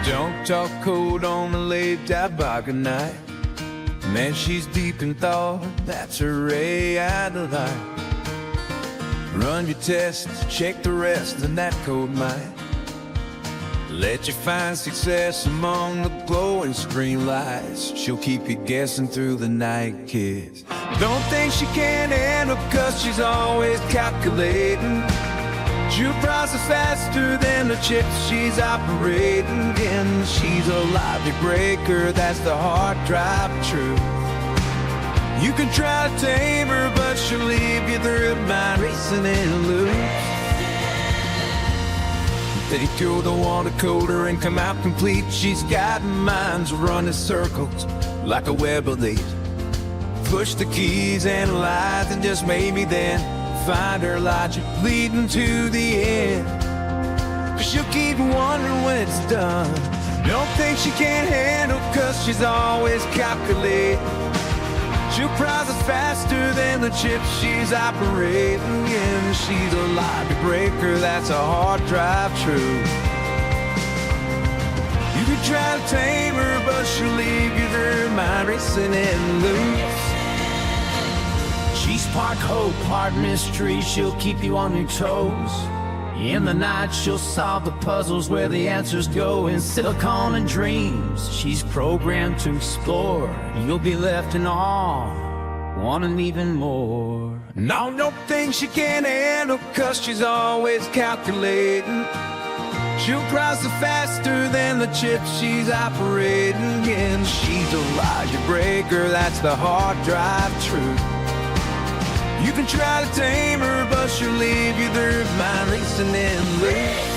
Don't talk cold on the late tobacco night. Man, she's deep in thought, that's her ray out of light. Run your tests, check the rest, and that code might let you find success among the glowing screen lights. She'll keep you guessing through the night, kids. Don't think she can't handle, 'cause she's always calculating. She'll process faster than the chips she's operating in. She's a logic breaker, that's the hard drive truth. You can try to tame her, but she'll leave you through mind racing in loops. Think you're the one to code her and come out complete. She's got minds running circles like a web of these. Push the keys, analyze, and just maybe then find her logic leading to the end. But she'll keep wondering when it's done. Don't think she can't handle, 'cause she's always calculating. She'll process faster than the chips she's operating in. She's a logic breaker, that's a hard drive truth. You can try to tame her, but she'll leave you there, mind racing in loops. She's part hope, part mystery, she'll keep you on your toes. In the night she'll solve the puzzles where the answers go in silicon and dreams. She's programmed to explore, you'll be left in awe, wanting even more. No, don't think she can't handle, 'cause she's always calculating. She'll process faster than the chips she's operating in. She's a logic breaker, that's the hard drive truth. You can try to tame her, but she'll leave you there, mind racing in loops.